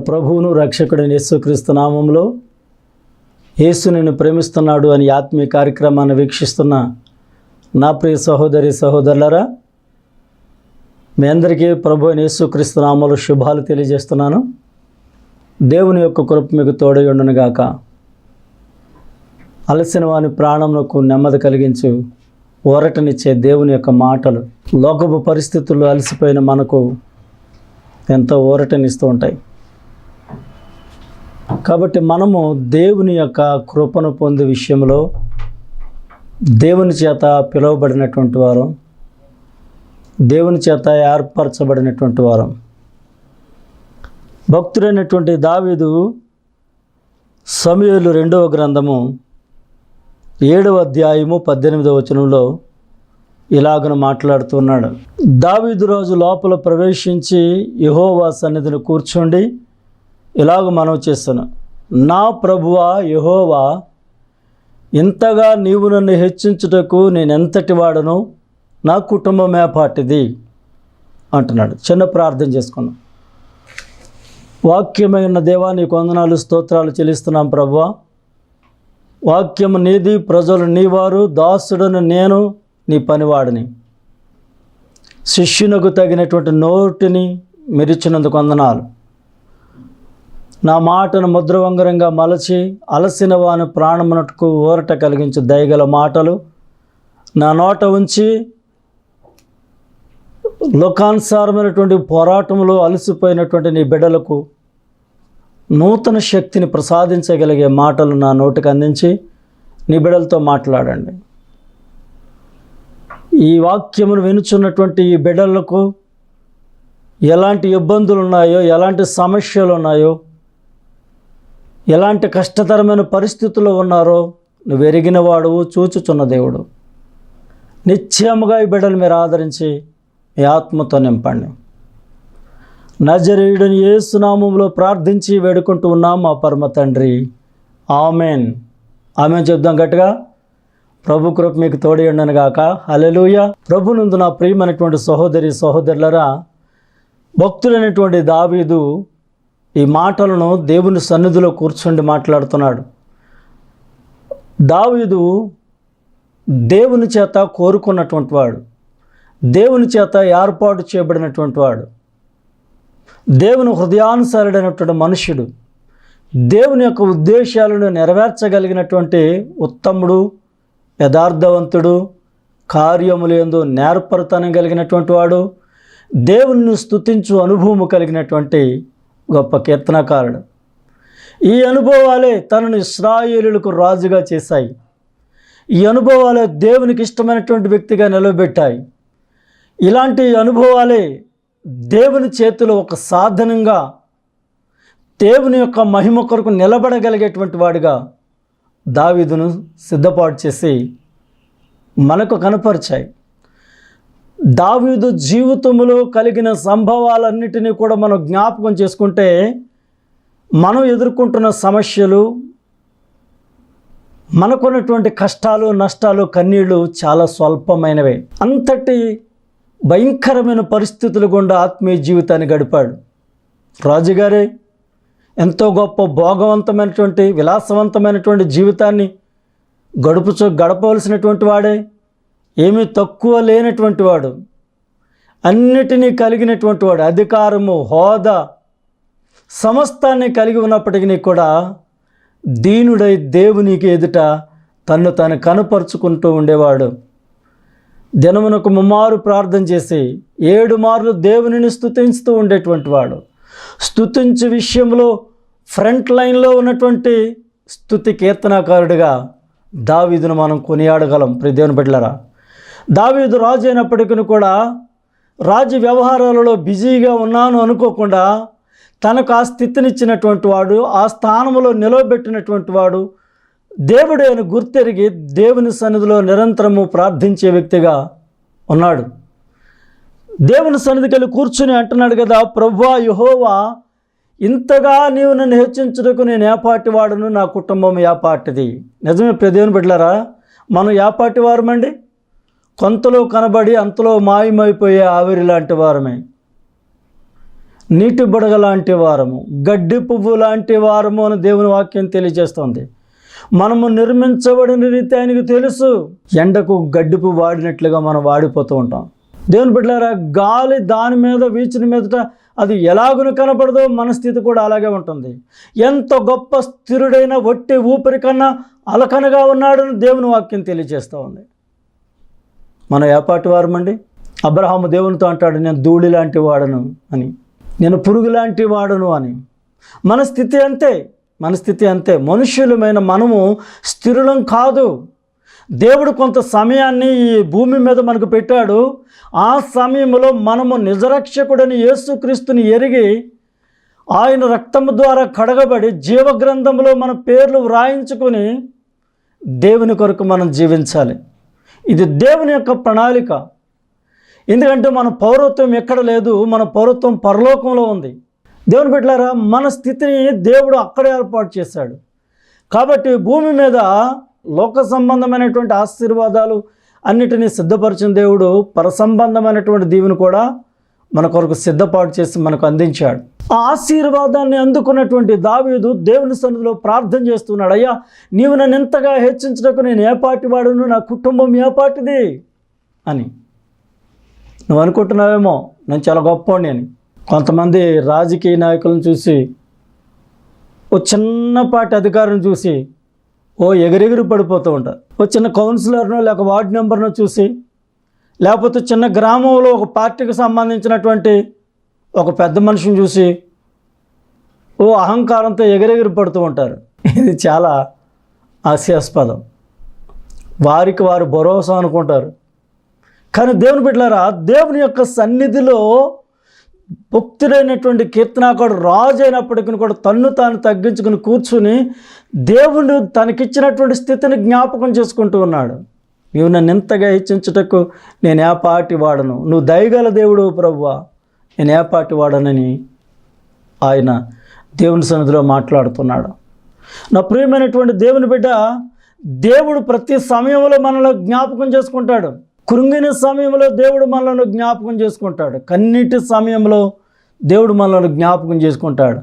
ప్రభువును రక్షకుడైన యేసుక్రీస్తు నామములో యేసు నిన్ను ప్రేమిస్తున్నాడు అని ఆత్మీయ కార్యక్రమాన్ని వీక్షిస్తున్న నా ప్రియ సహోదరి సహోదరులారా, మీ అందరికీ ప్రభు అయిన యేసుక్రీస్తు నామములో శుభాలు తెలియజేస్తున్నాను. దేవుని యొక్క కృప మీకు తోడై ఉండును గాక. అలసిన వాని ప్రాణమునకు నెమ్మది కలిగించు ఊరటనిచ్చే దేవుని యొక్క మాటలు లోకపు పరిస్థితుల్లో అలసిపోయిన మనకు ఎంతో ఊరటనిస్తూ ఉంటాయి. కాబట్టి మనము దేవుని యొక్క కృపను పొందే విషయంలో దేవుని చేత పిలువబడినటువంటి వారం, దేవుని చేత ఏర్పరచబడినటువంటి వారం. భక్తుడైనటువంటి దావీదు సమూయేలు 2వ గ్రంథము 7వ అధ్యాయము 18వ వచనంలో ఇలాగను మాట్లాడుతున్నాడు. దావీదు రాజు లోపల ప్రవేశించి యెహోవా సన్నిధిని కూర్చోండి ఇలాగ మనవి చేస్తాను, నా ప్రభువా యెహోవా, ఇంతగా నీవు నన్ను హెచ్చించుటకు నేను ఎంతటి వాడను, నా కుటుంబం ఏపాటిది అంటున్నాడు. చిన్న ప్రార్థన చేసుకున్నాం. వాక్యమైన దేవా, నీకు వందనాలు స్తోత్రాలు చెల్లిస్తున్నాం ప్రభువా. వాక్యము నీది, ప్రజలు నీవారు, దాసుడను నేను నీ పనివాడిని. శిష్యునకు తగినటువంటి నోటిని మెరిచినందుకు వందనాలు. నా మాటను ముద్రవంగరంగా మలచి అలసిన వాని ప్రాణమునకు ఊరట కలిగించు దయగల మాటలు నా నోట ఉంచి లోకానుసారమైనటువంటి పోరాటంలో అలసిపోయినటువంటి నీ బిడ్డలకు నూతన శక్తిని ప్రసాదించగలిగే మాటలు నా నోటికి అందించి నీ బిడ్డలతో మాట్లాడండి. ఈ వాక్యమును వినుచున్నటువంటి ఈ బిడ్డలకు ఎలాంటి ఇబ్బందులు ఉన్నాయో, ఎలాంటి సమస్యలు ఉన్నాయో, ఎలాంటి కష్టతరమైన పరిస్థితుల్లో ఉన్నారో నువ్వు ఎరిగిన వాడువు, చూచుచున్న దేవుడు. నిశ్చయముగా ఈ బిడ్డలు మీరు ఆదరించి మీ ఆత్మతో నింపండి. నజరేయుడని యేసు నామములో ప్రార్థించి వేడుకుంటూ ఉన్నాం మా పరమ తండ్రి, ఆమెన్. ఆమెన్ చెప్దాం గట్టిగా. ప్రభు కృప మీకు తోడి ఉండను గాక. హల్లెలూయా. ప్రభునందు నా ప్రియమైనటువంటి సహోదరి సహోదరులరా, భక్తులైనటువంటి దావీదు ఈ మాటలను దేవుని సన్నిధిలో కూర్చుండి మాట్లాడుతున్నాడు. దావీదు దేవుని చేత కోరుకున్నటువంటి వాడు, దేవుని చేత ఏర్పాటు చేయబడినటువంటి వాడు, దేవుని హృదయానుసారుడైనటువంటి మనుష్యుడు, దేవుని యొక్క ఉద్దేశాలను నెరవేర్చగలిగినటువంటి ఉత్తముడు, యథార్థవంతుడు, కార్యములందు నేర్పరతనం కలిగినటువంటి వాడు, దేవుని స్తుతించు అనుభవము కలిగినటువంటి గొప్ప కీర్తనకారుడు. ఈ అనుభవాలే తనను ఇశ్రాయేలులకు రాజుగా చేశాయి. ఈ అనుభవాలే దేవునికి ఇష్టమైనటువంటి వ్యక్తిగా నిలబెట్టాయి. ఇలాంటి అనుభవాలే దేవుని చేతిలో ఒక సాధనంగా దేవుని యొక్క మహిమ కొరకు నిలబడగలిగేటువంటి వాడిగా దావీదును సిద్ధపాటు చేసి మనకు కనపరిచాయి. దావీదు జీవితంలో కలిగిన సంభవాలన్నిటినీ కూడా మనం జ్ఞాపకం చేసుకుంటే మనం ఎదుర్కొంటున్న సమస్యలు, మనకున్నటువంటి కష్టాలు, నష్టాలు, కన్నీళ్ళు చాలా స్వల్పమైనవే. అంతటి భయంకరమైన పరిస్థితులు గుండా ఆత్మీయ జీవితాన్ని గడిపాడు. రాజుగారే ఎంతో గొప్ప భోగవంతమైనటువంటి విలాసవంతమైనటువంటి జీవితాన్ని గడపవలసినటువంటి వాడే, ఏమీ తక్కువ లేనటువంటి వాడు, అన్నిటినీ కలిగినటువంటి వాడు, అధికారము, హోదా సమస్తాన్ని కలిగి ఉన్నప్పటికీ కూడా దీనుడై దేవునికి ఎదుట తన్ను తాను కనపరుచుకుంటూ ఉండేవాడు. దినమునకు 3 మారు ప్రార్థన చేసి 7 మార్లు దేవునిని స్తుతించుతూ ఉండేటువంటి వాడు. స్తుతించే విషయంలో ఫ్రంట్ లైన్లో ఉన్నటువంటి స్తుతి కీర్తనాకారుడిగా దావీదును మనం కొనియాడగలం. ప్రియ దేవుని బిడ్డలారా, దావీదు రాజు అయినప్పటికీ కూడా రాజు వ్యవహారాలలో బిజీగా ఉన్నాను అనుకోకుండా తనకు ఆ స్థితినిచ్చినటువంటి వాడు, ఆ స్థానంలో నిలవబెట్టినటువంటి వాడు, దేవుడే అని గుర్తెరిగి దేవుని సన్నిధిలో నిరంతరము ప్రార్థించే వ్యక్తిగా ఉన్నాడు. దేవుని సన్నిధికి వెళ్ళి కూర్చుని అంటున్నాడు కదా, ప్రభువా యెహోవా, ఇంతగా నీవు నన్ను హెచ్చించుటకు నేను ఏపాటి వాడును, నా కుటుంబం ఏపాటిది. నిజమే ప్రియ దేవుని బిడ్డలారా, మనం ఏపాటి వారమండి? కొంతలో కనబడి అంతలో మాయమైపోయే ఆవిరి లాంటి వారమే. నీటి బుడగ లాంటి వారము, గడ్డి పువ్వు లాంటి వారము అని దేవుని వాక్యం తెలియజేస్తుంది. మనము నిర్మించబడిన రీతి ఆయనకు తెలుసు. ఎండకు గడ్డి పువ్వు వాడినట్లుగా మనం వాడిపోతూ ఉంటాం. దేవుని బిడ్డలారా, గాలి దాని మీద వీచిన మీదట అది ఎలాగున కనపడదో మన స్థితి కూడా అలాగే ఉంటుంది. ఎంత గొప్ప స్థిరుడైన ఒట్టి ఊపిరి కన్నా అలకనగా ఉన్నాడని దేవుని వాక్యం తెలియజేస్తూ ఉంది. మనం ఏపాటి వారమండి? అబ్రహాము దేవునితో అంటాడు, నేను ధూళి లాంటి వాడను అని, నేను పురుగు లాంటి వాడను అని. మన స్థితి అంతే, మన స్థితి అంతే. మనుష్యులమైన మనము స్థిరులం కాదు. దేవుడు కొంత సమయాన్ని ఈ భూమి మీద మనకు పెట్టాడు. ఆ సమయంలో మనము నిజరక్షకుడని యేసుక్రీస్తుని ఎరిగి ఆయన రక్తము ద్వారా కడగబడి జీవగ్రంథంలో మన పేర్లు వ్రాయించుకొని దేవుని కొరకు మనం జీవించాలి. ఇది దేవుని యొక్క ప్రణాళిక. ఎందుకంటే మన పౌరత్వం ఎక్కడ లేదు, మన పౌరత్వం పరలోకంలో ఉంది. దేవుని బిడ్డలారా, మన స్థితిని దేవుడు అక్కడే ఏర్పాటు చేశాడు. కాబట్టి భూమి మీద లోక సంబంధమైనటువంటి ఆశీర్వాదాలు అన్నిటినీ సిద్ధపరిచిన దేవుడు పరసంబంధమైనటువంటి దీవెని కూడా మన కొరకు సిద్ధపాటు చేసి మనకు అందించాడు. ఆ ఆశీర్వాదాన్ని అందుకున్నటువంటి దావీదు దేవుని సన్నిధిలో ప్రార్థన చేస్తున్నాడు, అయ్యా నీవు నన్ను ఎంతగా హెచ్చించటకు నేను ఏపాటి వాడును, నా కుటుంబం ఏపాటిది అని. నువ్వు అనుకుంటున్నావేమో నేను చాలా గొప్పవాడిని అని. కొంతమంది రాజకీయ నాయకులను చూసి, ఓ చిన్నపాటి అధికారిని చూసి ఎగిరెగిరి పడిపోతూ ఉంటారు. ఓ చిన్న కౌన్సిలర్నో లేక వార్డు మెంబర్నో చూసి, లేకపోతే చిన్న గ్రామంలో ఒక పార్టీకి సంబంధించినటువంటి ఒక పెద్ద మనిషిని చూసి అహంకారంతో ఎగిరెగిరి పడుతూ ఉంటారు. ఇది చాలా హాస్యాస్పదం. వారికి వారు భరోసా అనుకుంటారు. కానీ దేవుని బిడ్డలారా, దేవుని యొక్క సన్నిధిలో భక్తుడైనటువంటి కీర్తనాకారుడు రాజు అయినప్పటికీ కూడా తన్ను తాను తగ్గించుకుని కూర్చుని దేవుడు తనకిచ్చినటువంటి స్థితిని జ్ఞాపకం చేసుకుంటూ ఉన్నాడు. నీవు నన్ను ఎంతగా హెచ్చించుటకు నేను ఏపాటి వాడను, నువ్వు దయగల దేవుడు ప్రభువా, నేను ఏపాటి వాడనని ఆయన దేవుని సన్నిధిలో మాట్లాడుతున్నాడు. నా ప్రియమైనటువంటి దేవుని బిడ్డ, దేవుడు ప్రతి సమయంలో మనలో జ్ఞాపకం చేసుకుంటాడు. కృంగిన సమయంలో దేవుడు మనలను జ్ఞాపకం చేసుకుంటాడు. కన్నీటి సమయంలో దేవుడు మనలను జ్ఞాపకం చేసుకుంటాడు.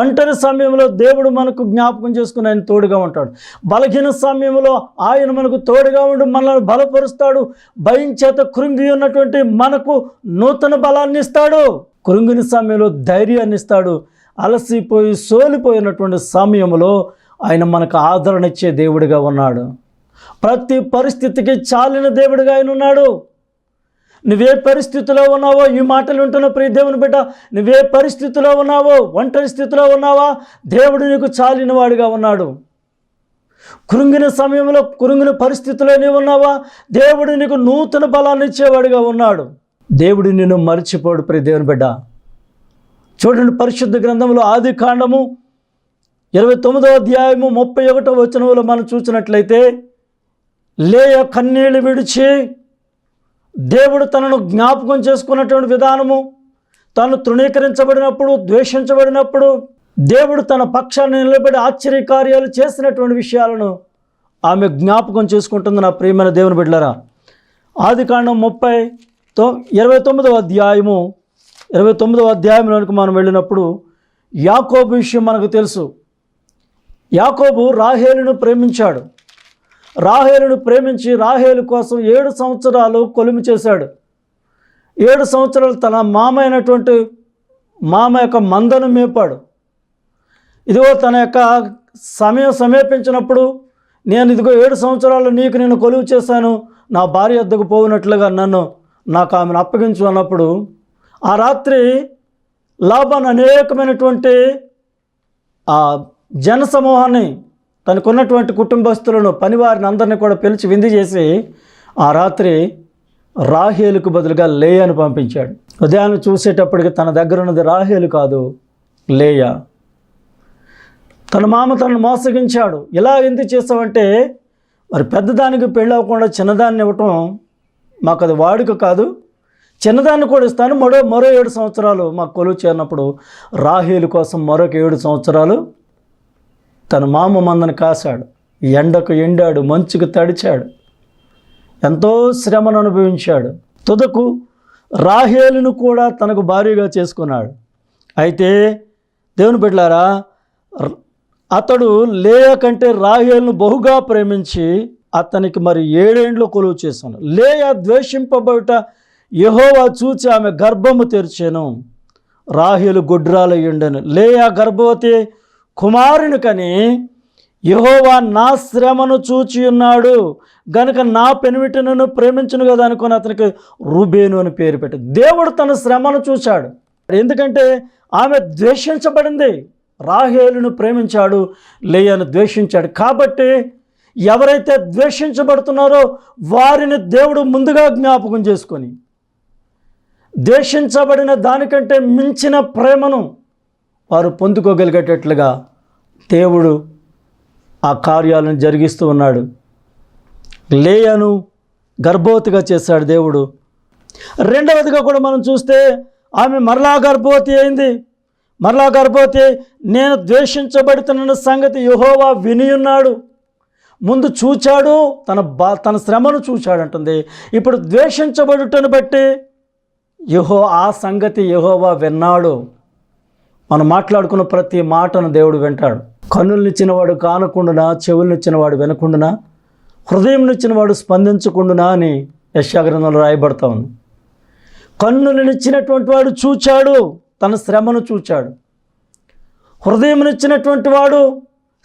ఒంటరి సమయంలో దేవుడు మనకు జ్ఞాపకం చేసుకుని ఆయన తోడుగా ఉంటాడు. బలహీన సమయంలో ఆయన మనకు తోడుగా ఉండి మనల్ని బలపరుస్తాడు. భయం చేత కృంగి ఉన్నటువంటి మనకు నూతన బలాన్ని ఇస్తాడు. కృంగిన సమయంలో ధైర్యాన్ని ఇస్తాడు. అలసిపోయి సోలిపోయినటువంటి సమయంలో ఆయన మనకు ఆదరణ ఇచ్చే దేవుడిగా ఉన్నాడు. ప్రతి పరిస్థితికి చాలిన దేవుడిగా ఆయన ఉన్నాడు. నువ్వే పరిస్థితిలో ఉన్నావో, ఈ మాటలు వింటున్న ప్రియ దేవుని బిడ్డ, నువ్వే పరిస్థితిలో ఉన్నావో, ఒంటరి స్థితిలో ఉన్నావా, దేవుడు నీకు చాలిన వాడిగా ఉన్నాడు. కృంగిన సమయంలో, కృంగిన పరిస్థితిలో నీవు ఉన్నావా, దేవుడు నీకు నూతన బలాన్ని ఇచ్చేవాడిగా ఉన్నాడు. దేవుడు నిన్ను మర్చిపోడు ప్రియ దేవుని బిడ్డ. చూడండి, పరిశుద్ధ గ్రంథంలో ఆది కాండము 29వ అధ్యాయము 31వ వచనంలో మనం చూసినట్లయితే, లేయ కన్నీళ్లు విడిచి దేవుడు తనను జ్ఞాపకం చేసుకున్నటువంటి విధానము, తాను తృణీకరించబడినప్పుడు, ద్వేషించబడినప్పుడు దేవుడు తన పక్షాన్ని నిలబడి ఆశ్చర్యకార్యాలు చేసినటువంటి విషయాలను ఆమె జ్ఞాపకం చేసుకుంటుంది. నా ప్రియమైన దేవుని బిడ్డలారా, ఆది కాండం 29వ అధ్యాయము 29వ అధ్యాయంలోనికి మనం వెళ్ళినప్పుడు యాకోబు విషయం మనకు తెలుసు. యాకోబు రాహేలును ప్రేమించాడు. రాహేలును ప్రేమించి రాహేలు కోసం 7 సంవత్సరాలు కొలిమి చేశాడు. 7 సంవత్సరాలు తన మామ యొక్క మందను మేపాడు. ఇదిగో తన యొక్క సమయం సమీపించినప్పుడు, నేను ఇదిగో 7 సంవత్సరాలు నీకు నేను కొలువు చేశాను, నా భార్య వద్దకు పోయినట్లుగా నాకు ఆమెను అప్పగించు అన్నప్పుడు, ఆ రాత్రి లాబాను అనేకమైనటువంటి ఆ జనసమూహాన్ని, తనకున్నటువంటి కుటుంబస్తులను, పనివారిని అందరినీ కూడా పిలిచి విందు చేసి ఆ రాత్రి రాహేలుకు బదులుగా లేయాను పంపించాడు. ఉదయాన్ని చూసేటప్పటికి తన దగ్గర ఉన్నది రాహేలు కాదు, లేయా. తన మామ తనను మోసగించాడు. ఇలా ఎందుకు చేసావంటే, మరి పెద్దదానికి పెళ్ళి అవ్వకుండా చిన్నదాన్ని ఇవ్వటం మాకు అది వాడుక కాదు, చిన్నదాన్ని కూడా ఇస్తాను, మరో 7 సంవత్సరాలు మాకు కొలువు చేరినప్పుడు రాహేలు కోసం మరొక 7 సంవత్సరాలు తన మామ మందను కాశాడు. ఎండకు ఎండాడు, మంచుకు తడిచాడు, ఎంతో శ్రమను అనుభవించాడు. తుదకు రాహేలును కూడా తనకు భార్యగా చేసుకున్నాడు. అయితే దేవుని బిడ్డలారా, అతడు లేయా కంటే రాహేలును బహుగా ప్రేమించి అతనికి మరి 7 ఏండ్లు కొలువు చేశాను. లేయా ద్వేషింపబడుట యెహోవా చూచి ఆమె గర్భము తెరిచెను. రాహేలు గొడ్రాలయ్యుండెను. లేయా గర్భవతి కుమారుని కని యెహోవా నా శ్రమను చూచి ఉన్నాడు గనుక నా పెనిమిటినను ప్రేమించును కదా అనుకుని అతనికి రూబేను అని పేరు పెట్టి, దేవుడు తన శ్రమను చూశాడు. ఎందుకంటే ఆమె ద్వేషించబడింది. రాహేలును ప్రేమించాడు, లేయాను ద్వేషించాడు. కాబట్టి ఎవరైతే ద్వేషించబడుతున్నారో వారిని దేవుడు ముందుగా జ్ఞాపకం చేసుకొని ద్వేషించబడిన దానికంటే మించిన ప్రేమను వారు పొందుకోగలిగేటట్లుగా దేవుడు ఆ కార్యాలను జరిగిస్తూ ఉన్నాడు. లేయాను గర్భవతిగా చేశాడు దేవుడు. రెండవదిగా కూడా మనం చూస్తే ఆమె మరలా గర్భవతి అయింది. మరలా గర్భవతి, నేను ద్వేషించబడుతున్న సంగతి యెహోవా విని ఉన్నాడు. ముందు చూచాడు, తన శ్రమను చూచాడంటుంది. ఇప్పుడు ద్వేషించబడుటను బట్టి ఆ సంగతి యెహోవా విన్నాడు. మనం మాట్లాడుకున్న ప్రతి మాటను దేవుడు వింటాడు. కన్నులనిచ్చినవాడు కానకుండునా, చెవులనిచ్చినవాడు వినకుండునా, హృదయంనిచ్చినవాడు స్పందించకుండునా అని యెషయా గ్రంథంలో రాయబడతా ఉంది. కన్నులనిచ్చినటువంటి వాడు చూచాడు, తన శ్రమను చూచాడు. హృదయంనిచ్చినటువంటి వాడు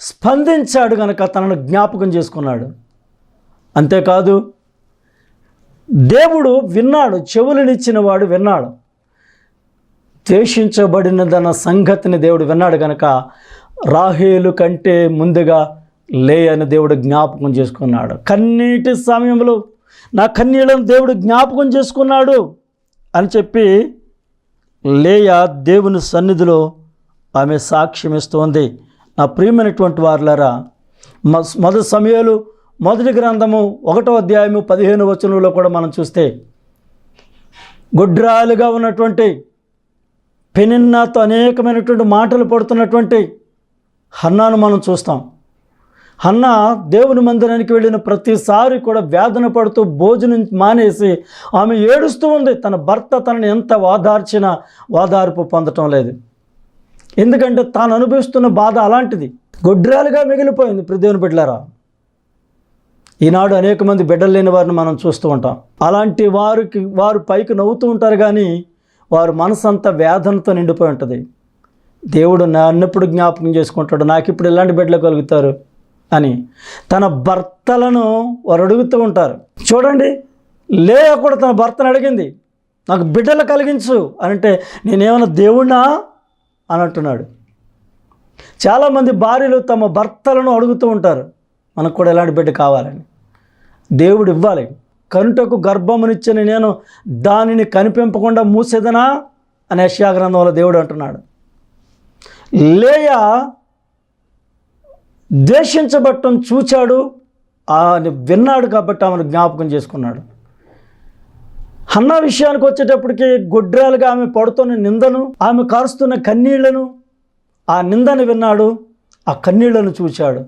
స్పందించాడు కనుక తనను జ్ఞాపకం చేసుకున్నాడు. అంతేకాదు దేవుడు విన్నాడు, చెవులనిచ్చిన వాడు విన్నాడు. ద్వేషించబడినదన్న సంగతిని దేవుడు విన్నాడు కనుక రాహేలు కంటే ముందుగా లేయాను దేవుడు జ్ఞాపకం చేసుకున్నాడు. కన్నీటి సమయంలో నా కన్నీళ్లను దేవుడు జ్ఞాపకం చేసుకున్నాడు అని చెప్పి లేయా దేవుని సన్నిధిలో ఆమె సాక్ష్యం ఇస్తోంది. నా ప్రియమైనటువంటి వారులారా, మొదటి సమూయేలు మొదటి గ్రంథము 1వ అధ్యాయము 15వ వచనంలో కూడా మనం చూస్తే గొడ్రాలుగా ఉన్నటువంటి పెనిన్నాతో అనేకమైనటువంటి మాటలు పడుతున్నటువంటి హన్నాను మనం చూస్తాం. హన్నా దేవుని మందిరానికి వెళ్ళిన ప్రతిసారి కూడా వేదన పడుతూ భోజనం మానేసి ఆమె ఏడుస్తూ ఉంది. తన భర్త తనని ఎంత ఓదార్చినా ఓదార్పు పొందటం లేదు. ఎందుకంటే తాను అనుభవిస్తున్న బాధ అలాంటిది. గొడ్రాలుగా మిగిలిపోయింది. దేవుని బిడ్డలారా, ఈనాడు అనేక మంది బిడ్డలు లేని వారిని మనం చూస్తూ ఉంటాం. అలాంటి వారు పైకి నవ్వుతూ ఉంటారు, కానీ వారు మనసంతా వేదనతో నిండిపోయి ఉంటుంది. దేవుడు నన్నెప్పుడు జ్ఞాపకం చేసుకుంటాడు, నాకు ఇప్పుడు ఎలాంటి బిడ్డలు కలుగుతారు అని తన భర్తలను వారు అడుగుతూ ఉంటారు. చూడండి, లేయా కూడా తన భర్తను అడిగింది, నాకు బిడ్డలు కలిగించు అని. అంటే నేనేమైనా దేవుణ్ణా అని అంటున్నాడు. చాలామంది భార్యలు తమ భర్తలను అడుగుతూ ఉంటారు, మనకు కూడా ఎలాంటి బిడ్డ కావాలని. దేవుడు ఇవ్వాలి. కనుటకు గర్భమునిచ్చిన నేను దానిని కనిపింపకుండా మూసేదనా అని యెషయా గ్రంథంలో దేవుడు అంటున్నాడు. లేయా ద్వేషించబట్టం చూచాడు, విన్నాడు కాబట్టి ఆమెను జ్ఞాపకం చేసుకున్నాడు. హన్నా విషయానికి వచ్చేటప్పటికి గొడ్రాలుగా ఆమె పడుతున్న నిందను, ఆమె కారుస్తున్న కన్నీళ్లను, ఆ నిందను విన్నాడు, ఆ కన్నీళ్లను చూచాడు.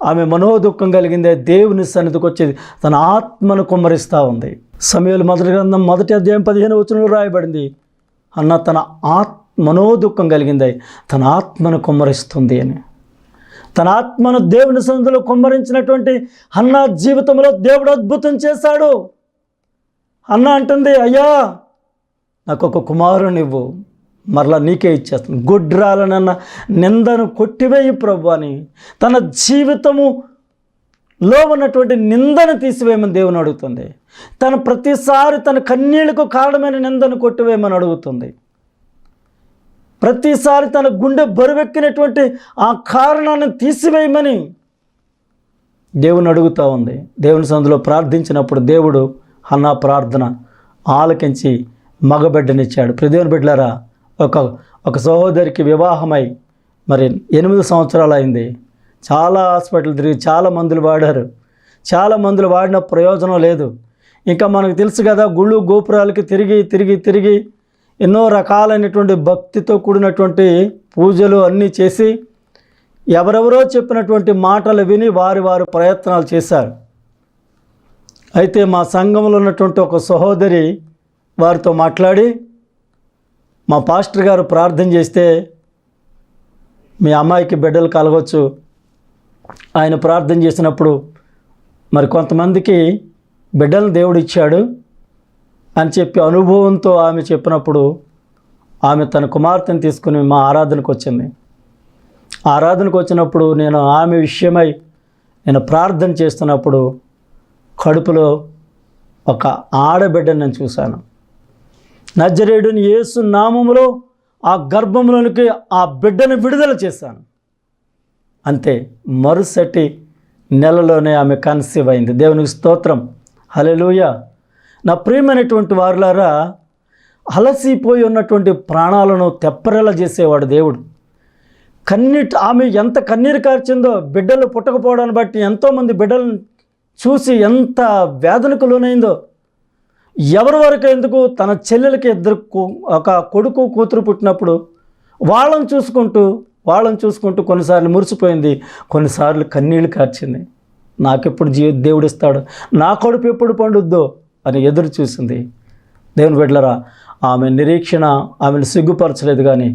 ఆమె మనోదుఖం కలిగిందే దేవుని సన్నిధికి వచ్చేది తన ఆత్మను కుమ్మరిస్తూ ఉంది. సమూయేలు మొదటి గ్రంథం 1వ అధ్యాయం 15వ వచనంలో రాయబడింది, అన్న తన మనోదుఖం కలిగింది, తన ఆత్మను కుమ్మరిస్తుంది అని. తన ఆత్మను దేవుని సన్నిధిలో కుమ్మరించినటువంటి హన్నా జీవితంలో దేవుడు అద్భుతం చేశాడు. హన్నా అంటుంది, అయ్యా నాకు ఒక కుమారుని ఇవ్వు, మరలా నీకే ఇచ్చేస్తాను. గొడ్రాలనన్న నిందను కొట్టివేయి ప్రభు అని తన జీవితములో ఉన్నటువంటి నిందను తీసివేయమని దేవుని అడుగుతుంది. తన ప్రతిసారి తన కన్నీళ్లకు కారణమైన నిందను కొట్టివేయమని అడుగుతుంది. ప్రతిసారి తన గుండె బరువెక్కినటువంటి ఆ కారణాన్ని తీసివేయమని దేవుని అడుగుతూ ఉంది. దేవుని సన్నిధిలో ప్రార్థించినప్పుడు దేవుడు హన్నా ప్రార్థన ఆలకించి మగబిడ్డనిచ్చాడు. దేవుని బిడ్డలారా, ఒక సహోదరికి వివాహమై మరి 8 సంవత్సరాలు అయింది. చాలా హాస్పిటల్ తిరిగి చాలా మందులు వాడారు. చాలా మందులు వాడిన ప్రయోజనం లేదు. ఇంకా మనకు తెలుసు కదా, గుళ్ళు గోపురాలకి తిరిగి ఎన్నో రకాలైనటువంటి భక్తితో కూడినటువంటి పూజలు అన్నీ చేసి ఎవరెవరో చెప్పినటువంటి మాటలు విని వారి ప్రయత్నాలు చేశారు. అయితే మా సంఘంలో ఉన్నటువంటి ఒక సహోదరి వారితో మాట్లాడి, మా పాస్టర్ గారు ప్రార్థన చేస్తే మీ అమ్మాయికి బిడ్డలు కలగవచ్చు, ఆయన ప్రార్థన చేసినప్పుడు మరి కొంతమందికి బిడ్డలను దేవుడు ఇచ్చాడు అని చెప్పి అనుభవంతో ఆమె చెప్పినప్పుడు ఆమె తన కుమార్తెను తీసుకుని మా ఆరాధనకు వచ్చింది. ఆరాధనకు వచ్చినప్పుడు నేను ఆమె విషయమై నేను ప్రార్థన చేస్తున్నప్పుడు కడుపులో ఒక ఆడబిడ్డను నేను చూశాను. నజరేయుడైన యేసు నామములో ఆ గర్భంలోనికి ఆ బిడ్డను విడుదల చేశాను. అంతే, మరుసటి నెలలోనే ఆమె కన్సీవ్ అయింది. దేవునికి స్తోత్రం, హల్లెలూయా. నా ప్రియమైనటువంటి వారులారా, అలసిపోయి ఉన్నటువంటి ప్రాణాలను తెప్పరెలా చేసేవాడు దేవుడు. ఆమె ఎంత కన్నీరు కార్చిందో, బిడ్డలు పుట్టకపోవడాన్ని బట్టి ఎంతోమంది బిడ్డలను చూసి ఎంత వేదనకు లోనైందో. ఎవరి వరకు ఎందుకు, తన చెల్లెలకి ఒక కొడుకు కూతురు పుట్టినప్పుడు వాళ్ళని చూసుకుంటూ కొన్నిసార్లు మురిసిపోయింది, కొన్నిసార్లు కన్నీళ్ళు కార్చింది. నాకెప్పుడు దేవుడు ఇస్తాడు, నా కడుపు ఎప్పుడు పండుద్దో అని ఎదురు చూసింది. దేవుని బిడ్డలారా, ఆమె నిరీక్షణ ఆమెను సిగ్గుపరచలేదు, కానీ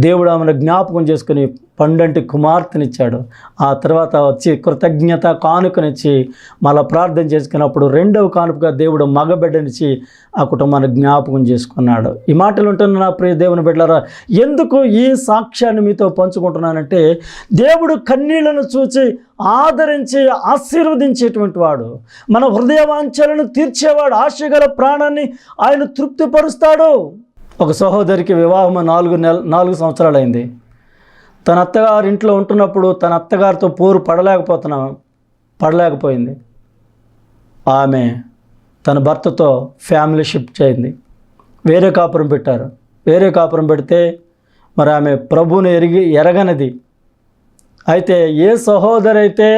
దేవుడు ఆమెను జ్ఞాపకం చేసుకుని పండంటి కుమార్తెనిచ్చాడు. ఆ తర్వాత వచ్చి కృతజ్ఞత కానుకనిచ్చి మళ్ళీ ప్రార్థన చేసుకున్నప్పుడు రెండవ కానుకగా దేవుడు మగబిడ్డనిచ్చి ఆ కుటుంబాన్ని జ్ఞాపకం చేసుకున్నాడు. ఈ మాటలు ఉంటున్న నా ప్రియ దేవుని బిడ్డలారా, ఎందుకు ఈ సాక్ష్యాన్ని మీతో పంచుకుంటున్నానంటే, దేవుడు కన్నీళ్లను చూచి ఆదరించి ఆశీర్వదించేటువంటి వాడు, మన హృదయవాంఛలను తీర్చేవాడు, ఆశగల ప్రాణాన్ని ఆయన తృప్తిపరుస్తాడు. ఒక సహోదరికి వివాహం 4 సంవత్సరాలైంది. తన అత్తగారు ఇంట్లో ఉంటున్నప్పుడు తన అత్తగారితో పోరు పడలేకపోయింది. ఆమె తన భర్తతో ఫ్యామిలీ షిఫ్ట్ అయింది. వేరే కాపురం పెట్టారు. వేరే కాపురం పెడితే మరి ఆమె ప్రభువుని ఎరగనది. అయితే ఏ సహోదరి అయితే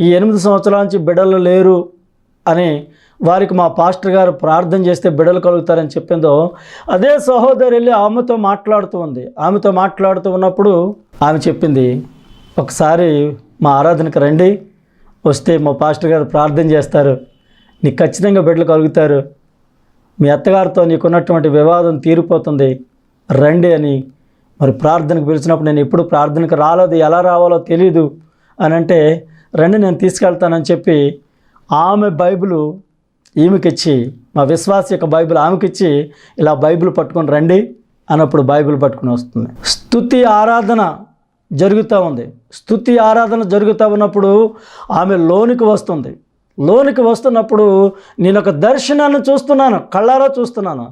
ఈ 8 సంవత్సరాల నుంచి బిడ్డలు లేరు అని వారికి మా పాస్టర్ గారు ప్రార్థన చేస్తే బిడ్డలు కలుగుతారని చెప్పిందో, అదే సహోదరి వెళ్ళి ఆమెతో మాట్లాడుతూ ఉన్నప్పుడు ఆమె చెప్పింది, ఒకసారి మా ఆరాధనకు రండి, వస్తే మా పాస్టర్ గారు ప్రార్థన చేస్తారు, నీకు ఖచ్చితంగా బిడ్డలు కలుగుతారు, మీ అత్తగారితో నీకున్నటువంటి వివాదం తీరిపోతుంది, రండి అని మరి ప్రార్థనకు పిలిచినప్పుడు నేను ఎప్పుడు ప్రార్థనకు రాలేదు, ఎలా రావాలో తెలీదు అని అంటే, రండి నేను తీసుకెళ్తానని చెప్పి ఆమె బైబిలు ఈమెకిచ్చి, మా విశ్వాస యొక్క బైబిల్ ఆమెకిచ్చి, ఇలా బైబిల్ పట్టుకొని రండి అన్నప్పుడు బైబిల్ పట్టుకుని వస్తుంది. స్తుతి ఆరాధన జరుగుతూ ఉంది. స్తుతి ఆరాధన జరుగుతూ ఉన్నప్పుడు ఆమె లోనికి వస్తున్నప్పుడు నేను ఒక దర్శనాన్ని చూస్తున్నాను, కళ్ళారా చూస్తున్నాను.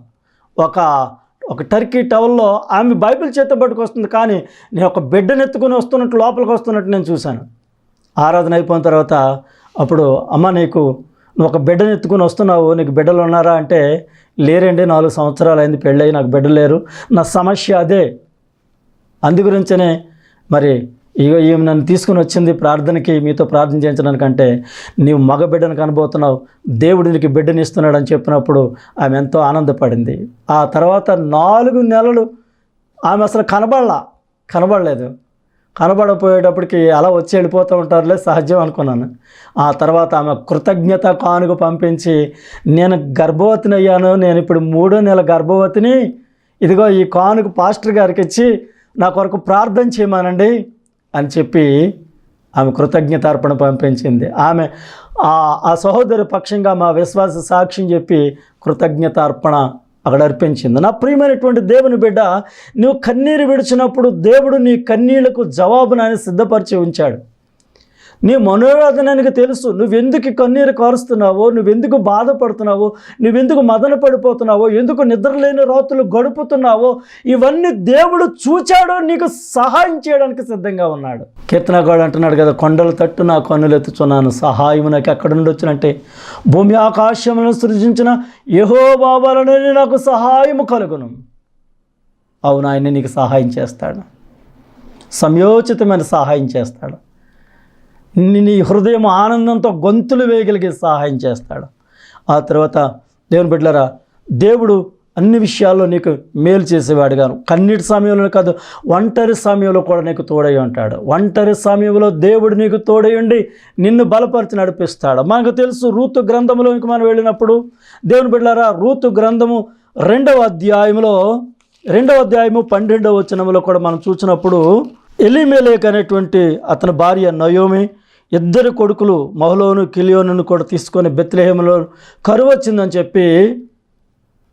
ఒక టర్కీ టవల్లో ఆమె బైబిల్ చేత పట్టుకొస్తుంది, కానీ నేను ఒక బిడ్డను ఎత్తుకుని వస్తున్నట్టు లోపలికి వస్తున్నట్టు నేను చూశాను. ఆరాధన అయిపోయిన తర్వాత అప్పుడు, అమ్మ నువ్వు ఒక బిడ్డను ఎత్తుకుని వస్తున్నావు, నీకు బిడ్డలు ఉన్నారా అంటే, లేరండి 4 సంవత్సరాలు అయింది పెళ్ళయి, నాకు బిడ్డలు లేరు, నా సమస్య అదే, అందు గురించనే మరి ఈమె నన్ను తీసుకుని వచ్చింది ప్రార్థనకి, మీతో ప్రార్థన చేయించడానికంటే, నీవు మగ బిడ్డను కనబోతున్నావు, దేవుడు నీకు బిడ్డని ఇస్తున్నాడు అని చెప్పినప్పుడు ఆమె ఎంతో ఆనందపడింది. ఆ తర్వాత 4 నెలలు ఆమె అసలు కనబడలేదు. కనబడపోయేటప్పటికి అలా వచ్చి వెళ్ళిపోతూ ఉంటారులే, సహజం అనుకున్నాను. ఆ తర్వాత ఆమె కృతజ్ఞత కానుక పంపించి, నేను గర్భవతిని అయ్యాను, నేను ఇప్పుడు 3వ నెల గర్భవతిని, ఇదిగో ఈ కానుక పాస్టర్ గారికి ఇచ్చి నా కొరకు ప్రార్థన చేయమనండి అని చెప్పి ఆమె కృతజ్ఞతార్పణ పంపించింది. ఆమె ఆ సహోదరి పక్షంగా మా విశ్వాస సాక్ష్యం చెప్పి కృతజ్ఞతార్పణ అక్కడ అర్పించింది. నా ప్రియమైనటువంటి దేవుని బిడ్డ, నువ్వు కన్నీరు విడిచినప్పుడు దేవుడు నీ కన్నీళ్లకు జవాబును ఆయన సిద్ధపరిచి ఉంచాడు. నీ మనోవేదనానికి తెలుసు, నువ్వెందుకు కన్నీరు కారుస్తున్నావో, నువ్వెందుకు బాధపడుతున్నావో, నువ్వెందుకు మదన పడిపోతున్నావో, ఎందుకు నిద్రలేని రాత్రులు గడుపుతున్నావో, ఇవన్నీ దేవుడు చూచాడు, నీకు సహాయం చేయడానికి సిద్ధంగా ఉన్నాడు. కీర్తనగాడు అంటున్నాడు కదా, కొండల తట్టు నా కన్నులు ఎత్తుచున్నాను, సహాయం నాకు ఎక్కడ నుండి వచ్చినంటే, భూమి ఆకాశములను సృజించిన యెహోవా వలన నాకు సహాయము కలుగును. అవును, ఆయన నీకు సహాయం చేస్తాడు, సమయోచితమైన సహాయం చేస్తాడు. నీ హృదయం ఆనందంతో గొంతులు వేయగలిగే సహాయం చేస్తాడు. ఆ తర్వాత దేవుని బిడ్డలారా, దేవుడు అన్ని విషయాల్లో నీకు మేలు చేసేవాడుగాను, కన్నీటి సమయంలో కాదు, ఒంటరి సమయంలో కూడా నీకు తోడై ఉంటాడు. ఒంటరి సమయంలో దేవుడు నీకు తోడై ఉండి నిన్ను బలపరిచి నడిపిస్తాడు. మనకు తెలుసు, రూతు గ్రంథంలోకి మనం వెళ్ళినప్పుడు దేవుని బిడ్డలారా, రూతు గ్రంథము 2వ అధ్యాయంలో 2వ అధ్యాయము 12వ వచనంలో కూడా మనం చూసినప్పుడు ఎలీమెలెకు అనేటువంటి అతని భార్య నయోమి 2 కొడుకులు మహలోను కిలియోనును కూడా తీసుకొని బెత్లెహేములో కరువు వచ్చిందని చెప్పి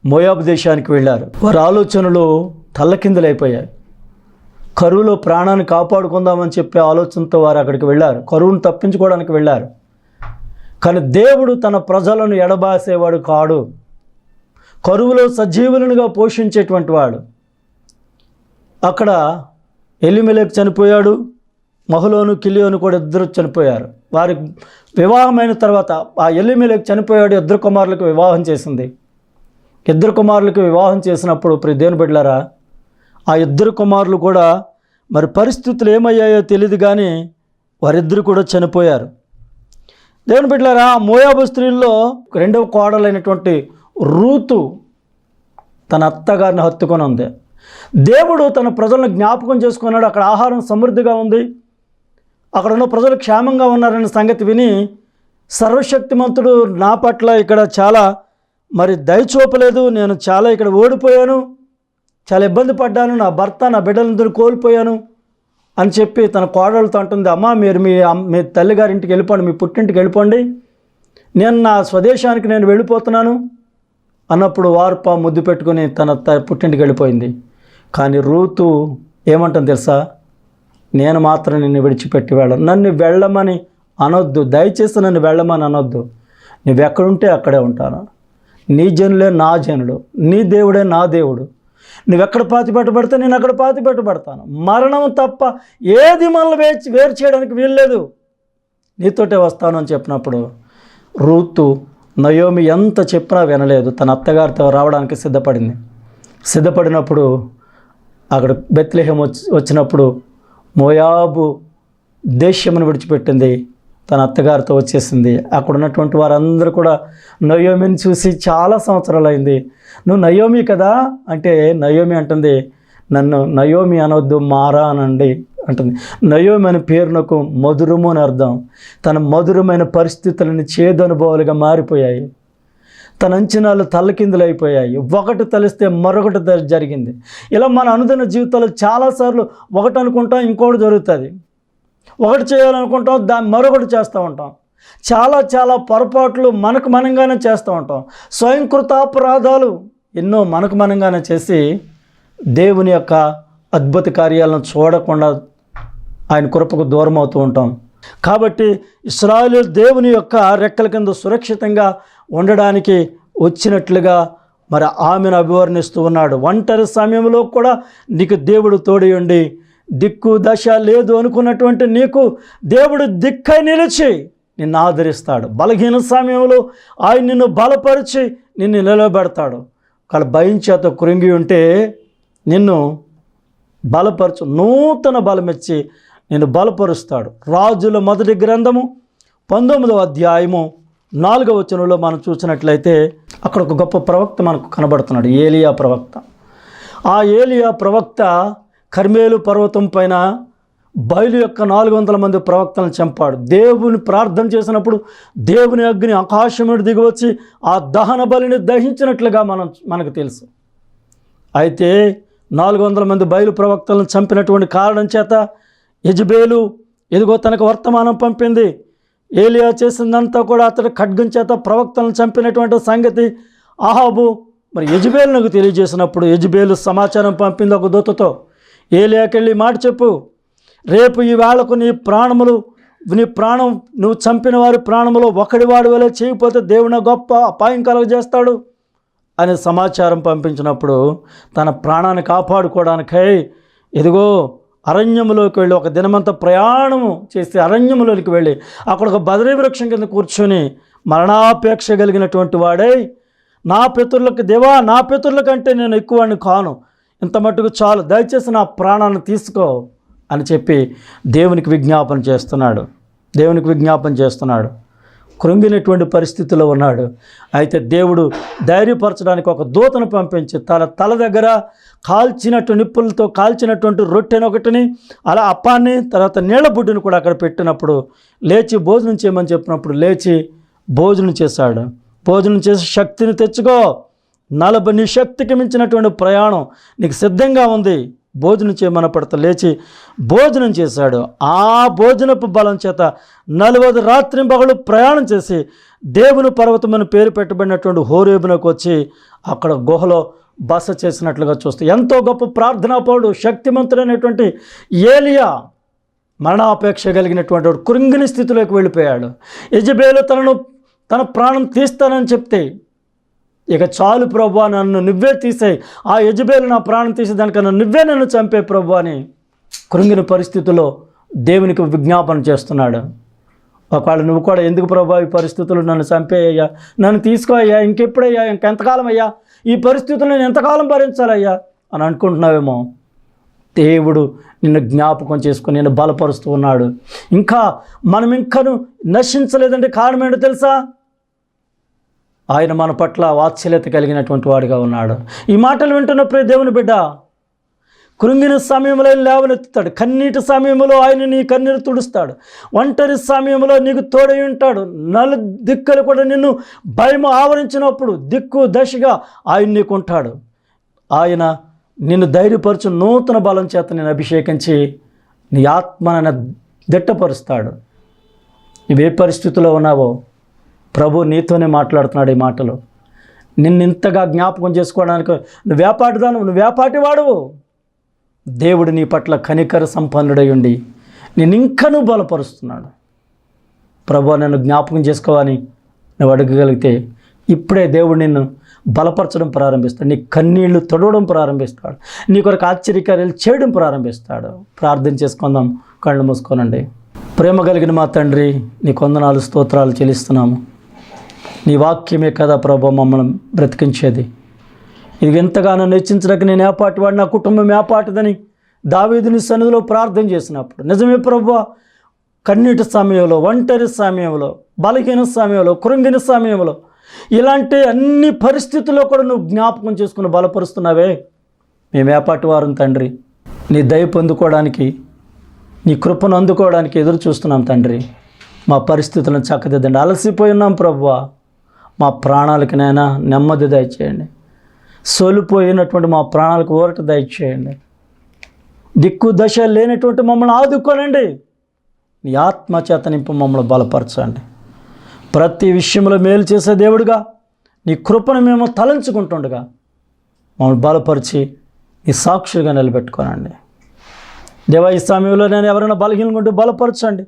మోయాబు దేశానికి వెళ్ళారు. వారి ఆలోచనలు తల్లకిందులైపోయాయి. కరువులో ప్రాణాన్ని కాపాడుకుందామని చెప్పే ఆలోచనతో వారు అక్కడికి వెళ్ళారు, కరువును తప్పించుకోవడానికి వెళ్ళారు. కానీ దేవుడు తన ప్రజలను ఎడబాసేవాడు కాడు. కరువులో సజీవులనుగా పోషించేటువంటి వాడు. అక్కడ ఎలీమెలెకు చనిపోయాడు, మహలోను కిలియోను కూడా 2 చనిపోయారు. వారి వివాహమైన తర్వాత ఆ ఎలీమెలెకు చనిపోయాడు, 2 కుమారులకు వివాహం చేసింది. 2 కుమారులకు వివాహం చేసినప్పుడు దేవుని బిడ్డలారా, ఆ 2 కుమారులు కూడా మరి పరిస్థితులు ఏమయ్యాయో తెలియదు కానీ వారిద్దరు కూడా చనిపోయారు. దేవుని బిడ్డలారా, మోయాబు స్త్రీల్లో 2వ కోడలైనటువంటి రూతు తన అత్తగారిని హత్తుకొని ఉంది. దేవుడు తన ప్రజలను జ్ఞాపకం చేసుకున్నాడు. అక్కడ ఆహారం సమృద్ధిగా ఉంది, అక్కడ ఉన్న ప్రజలు క్షేమంగా ఉన్నారనే సంగతి విని సర్వశక్తిమంతుడు నా పట్ల ఇక్కడ చాలా మరి దయచూపలేదు, నేను చాలా ఇక్కడ ఓడిపోయాను, చాలా ఇబ్బంది పడ్డాను, నా భర్త నా బిడ్డలందరూ కోల్పోయాను అని చెప్పి తన కోడలతో అంటుంది, అమ్మ మీరు మీ తల్లిగారింటికి వెళ్ళిపోండి, మీ పుట్టింటికి వెళ్ళిపోండి, నేను నా స్వదేశానికి నేను వెళ్ళిపోతున్నాను అన్నప్పుడు వార్ప ముద్దు పెట్టుకుని తన పుట్టింటికి వెళ్ళిపోయింది. కానీ రూతు ఏమంటుంది తెలుసా, నేను మాత్రం నిన్ను విడిచిపెట్టి వెళ్ళను, నన్ను వెళ్ళమని అనొద్దు, దయచేసి నన్ను వెళ్ళమని అనొద్దు, నువ్వెక్కడుంటే అక్కడే ఉంటాను, నీ జనులే నా జనులు, నీ దేవుడే నా దేవుడు, నువ్వెక్కడ పాతి పెట్టబడితే నేను అక్కడ పాతి పెట్టబడతాను, మరణం తప్ప ఏది మనల్ని వేరు చేయడానికి వీల్లేదు, నీతోటే వస్తాను అని చెప్పినప్పుడు రూతు నయోమి ఎంత చెప్పినా వినలేదు, తన అత్తగారితో రావడానికి సిద్ధపడినప్పుడు అక్కడ బెత్లెహేము వచ్చినప్పుడు మోయాబు దేశమును విడిచిపెట్టింది, తన అత్తగారితో వచ్చేసింది. అక్కడ ఉన్నటువంటి వారందరూ కూడా నయోమిని చూసి చాలా సంవత్సరాలు అయింది, నువ్వు నయోమి కదా అంటే నయోమి అంటుంది, నన్ను నయోమి అనొద్దు మారా అనండి అంటుంది. నయోమి అనే పేరునకు మధురము అని అర్థం. తన మధురమైన పరిస్థితులని చేదు అనుభవాలుగా మారిపోయాయి, తన అంచనాలు తల్లకిందులైపోయాయి, ఒకటి తలిస్తే మరొకటి జరిగింది. ఇలా మన అనుదిన జీవితాల్లో చాలాసార్లు ఒకటి అనుకుంటాం, ఇంకోటి జరుగుతుంది, ఒకటి చేయాలనుకుంటాం, మరొకటి చేస్తూ ఉంటాం, చాలా పొరపాట్లు మనకు మనంగానే చేస్తూ ఉంటాం, స్వయంకృతాపరాధాలు ఎన్నో మనకు మనంగానే చేసి దేవుని యొక్క అద్భుత కార్యాలను చూడకుండా ఆయన కృపకు దూరం అవుతూ ఉంటాం. కాబట్టి ఇశ్రాయేలు దేవుని యొక్క రెక్కల కింద సురక్షితంగా ఉండడానికి వచ్చినట్లుగా మరి ఆమెను అభివర్ణిస్తూ ఉన్నాడు. ఒంటరి సమయంలో కూడా నీకు దేవుడు తోడయుండి, దిక్కు దశ లేదు అనుకున్నటువంటి నీకు దేవుడు దిక్కై నిలిచి నిన్ను ఆదరిస్తాడు. బలహీన సమయంలో ఆయన నిన్ను బలపరిచి నిన్ను నిలబెడతాడు. ఒకవేళ భయం చేత కృంగి ఉంటే నిన్ను బలపరచు, నూతన బలమిచ్చి నిన్ను బలపరుస్తాడు. రాజుల మొదటి గ్రంథము 19వ అధ్యాయము 4వ వచనంలో మనం చూసినట్లయితే అక్కడ ఒక గొప్ప ప్రవక్త మనకు కనబడుతున్నాడు, ఏలియా ప్రవక్త. ఆ ఏలియా ప్రవక్త కర్మేలు పర్వతం పైన బయలు యొక్క 400 మంది ప్రవక్తలను చంపాడు. దేవుని ప్రార్థన చేసినప్పుడు దేవుని అగ్ని ఆకాశం నుండి దిగివచ్చి ఆ దహన బలిని దహించినట్లుగా మనకు తెలుసు. అయితే 400 మంది బయలు ప్రవక్తలను చంపినటువంటి కారణం చేత యెజబేలు ఎదుగో తనకు వర్తమానం పంపింది. ఏలియా చేసిందంతా కూడా అతడు ఖడ్గం చేత ప్రవక్తలను చంపినటువంటి సంగతి అహాబు మరి యెజబేలునకు తెలియజేసినప్పుడు యెజబేలు సమాచారం పంపింది ఒక దూతతో, ఏలియాకెళ్ళి మాట చెప్పు, రేపు ఈ వేళకు నీ ప్రాణం నువ్వు చంపిన వారి ప్రాణములో ఒకడివాడి వలె చేయకపోతే దేవుని గొప్ప అపాయం కలుగజేస్తాడు అనే సమాచారం పంపించినప్పుడు తన ప్రాణాన్ని కాపాడుకోవడానికై ఎదుగో అరణ్యములోకి వెళ్ళి ఒక దినమంతా ప్రయాణము చేసి అరణ్యములోకి వెళ్ళి అక్కడ ఒక బదరీ వృక్షం కింద కూర్చొని మరణాపేక్ష కలిగినటువంటి వాడై, నా పితరులకు దేవా, నా పితరుల కంటే నేను ఎక్కువని కాను, ఇంత మట్టుకు చాలు, దయచేసి నా ప్రాణాన్ని తీసుకో అని చెప్పి దేవునికి విజ్ఞాపన చేస్తున్నాడు. కృంగినటువంటి పరిస్థితిలో ఉన్నాడు. అయితే దేవుడు ధైర్యపరచడానికి ఒక దూతను పంపించి తల దగ్గర నిప్పులతో కాల్చినటువంటి రొట్టెను ఒకటిని, అలా అప్పాన్ని, తర్వాత నీళ్ల బుడ్డిని కూడా అక్కడ పెట్టినప్పుడు లేచి భోజనం చేయమని చెప్పినప్పుడు లేచి భోజనం చేశాడు. భోజనం చేసి శక్తిని తెచ్చుకో, 40 నీ శక్తికి మించినటువంటి ప్రయాణం నీకు సిద్ధంగా ఉంది, భోజనం చేయమని పడత లేచి భోజనం చేశాడు. ఆ భోజనపు బలం చేత 40 రాత్రింపగలు ప్రయాణం చేసి దేవుని పర్వతమని పేరు పెట్టబడినటువంటి హోరేబునకు వచ్చి అక్కడ గుహలో బస చేసినట్లుగా చూస్తే ఎంతో గొప్ప ప్రార్థనాపరుడు, శక్తిమంతుడైనటువంటి ఏలియా మరణాపేక్ష కలిగినటువంటి వాడు కృంగిని స్థితిలోకి వెళ్ళిపోయాడు. యెజెబెలు తన ప్రాణం తీస్తానని చెప్తే, ఇక చాలు ప్రభువా, నన్ను నువ్వే తీసేయి, ఆ యెజెబెలు నా ప్రాణం తీసేదానికన్నా నువ్వే నన్ను చంపే ప్రభువా అని కృంగిన పరిస్థితుల్లో దేవునికి విజ్ఞాపన చేస్తున్నాడు. ఒకవేళ నువ్వు కూడా ఎందుకు ప్రభువా ఈ పరిస్థితులు నన్ను చంపేయ్యా, నన్ను తీసుకోయ్యా, ఇంకెప్పుడయ్యా, ఇంకెంతకాలం అయ్యా, ఈ పరిస్థితులు నేను ఎంతకాలం భరించాలయ్యా అని అనుకుంటున్నావేమో. దేవుడు నిన్ను జ్ఞాపకం చేసుకుని నిన్ను బలపరుస్తూ ఉన్నాడు. మనం ఇంకను నశించలేదంటే కారణం ఏంటో తెలుసా? ఆయన మన పట్ల వాత్సల్యత కలిగినటువంటి వాడిగా ఉన్నాడు. ఈ మాటలు వింటున్న ప్రియ దేవుని బిడ్డ, కృంగిన సమయంలో ఆయన లేవనెత్తుతాడు, కన్నీటి సమయంలో ఆయన నీ కన్నీరు తుడుస్తాడు, ఒంటరి సమయంలో నీకు తోడై ఉంటాడు, దిక్కులు కూడా నిన్ను భయం ఆవరించినప్పుడు దిక్కు దశగా ఆయన నీకు ఉంటాడు. ఆయన నిన్ను ధైర్యపరచు నూతన బలం చేత నేను అభిషేకించి నీ ఆత్మను దిట్టపరుస్తాడు. నువ్వే పరిస్థితిలో ఉన్నావో ప్రభు నీతోనే మాట్లాడుతున్నాడు. ఈ మాటలు నిన్ను ఇంతగా జ్ఞాపకం చేసుకోవడానికి నువ్వు వేపాటి వాడువు. దేవుడు నీ పట్ల కనికర సంపన్నుడై ఉండి నేను ఇంకనూ బలపరుస్తున్నాడు. ప్రభు నన్ను జ్ఞాపకం చేసుకోవాలని నువ్వు అడగగలిగితే ఇప్పుడే దేవుడు నిన్ను బలపరచడం ప్రారంభిస్తాడు, నీ కన్నీళ్లు తొడవడం ప్రారంభిస్తాడు, నీ కొరకు ఆశ్చర్యకార్యాలు చేయడం ప్రారంభిస్తాడు. ప్రార్థన చేసుకుందాం, కళ్ళు మూసుకోనండి. ప్రేమ కలిగిన మా తండ్రి, నీ కొందనాలు స్తోత్రాలు చెల్లిస్తున్నాము. నీ వాక్యమే కదా ప్రభు మమ్మల్ని బ్రతికించేది. ఇది ఎంతగానో హెచ్చించడానికి నేను ఏపాటివాడు, నా కుటుంబం ఏపాటిదని దావీదుని సన్నిధిలో ప్రార్థన చేసినప్పుడు నిజమే ప్రభు, కన్నీటి సమయంలో, ఒంటరి సమయంలో, బలహీన సమయంలో, కృంగిన సమయంలో, ఇలాంటి అన్ని పరిస్థితుల్లో కూడా నువ్వు జ్ఞాపకం చేసుకుని బలపరుస్తున్నావే. మేము ఏపాటి వారం తండ్రి, నీ దయ పొందుకోవడానికి, నీ కృపను అందుకోవడానికి ఎదురు చూస్తున్నాం తండ్రి. మా పరిస్థితులను చక్కదిద్దండి. అలసిపోయి ఉన్నాం ప్రభువా, మా ప్రాణాలకి నైనా నెమ్మది దయచేయండి. సోలిపోయినటువంటి మా ప్రాణాలకు ఊరట దయచేయండి. దిక్కు దశ లేనటువంటి మమ్మల్ని ఆదుకోనండి. నీ ఆత్మ చేత నింపు మమ్మల్ని బలపరచండి. ప్రతి విషయంలో మేలు చేసే దేవుడిగా నీ కృపను మేము తలంచుకుంటుండగా మమ్మల్ని బలపరిచి నీ సాక్షిగా నిలబెట్టుకోనండి. దేవా, ఈ సమయంలో నేను ఎవరైనా బలహీనంగా ఉంటే బలపరచండి.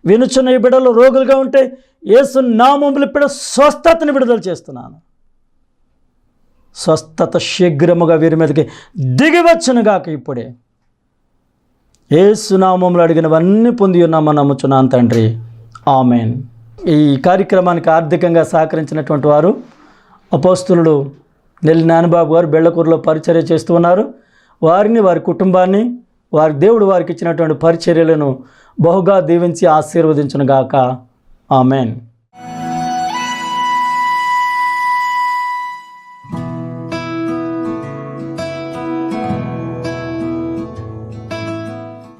వినుచున్న ఈ బిడ్డలు రోగులుగా ఉంటే యేసు నామములో ఇప్పుడు స్వస్థతని విడుదల చేస్తున్నాను. స్వస్థత శీఘ్రముగా వీరి మీదకి దిగివచ్చునుగాక. ఇప్పుడే యేసు నామములో అడిగినవన్నీ పొంది ఉన్నామని నమ్ముచున్నాను తండ్రి, ఆమెన్. ఈ కార్యక్రమానికి ఆర్థికంగా సహకరించినటువంటి వారు అపోస్తులుడు నెల్లి నానబాబు గారు బెళ్ళకూరులో పరిచర్య చేస్తూ ఉన్నారు. వారిని, వారి కుటుంబాన్ని, దేవుడు వారికి ఇచ్చినటువంటి పరిచర్యలను బహుగా దీవించి ఆశీర్వదించునుగాక. ఆమెన్.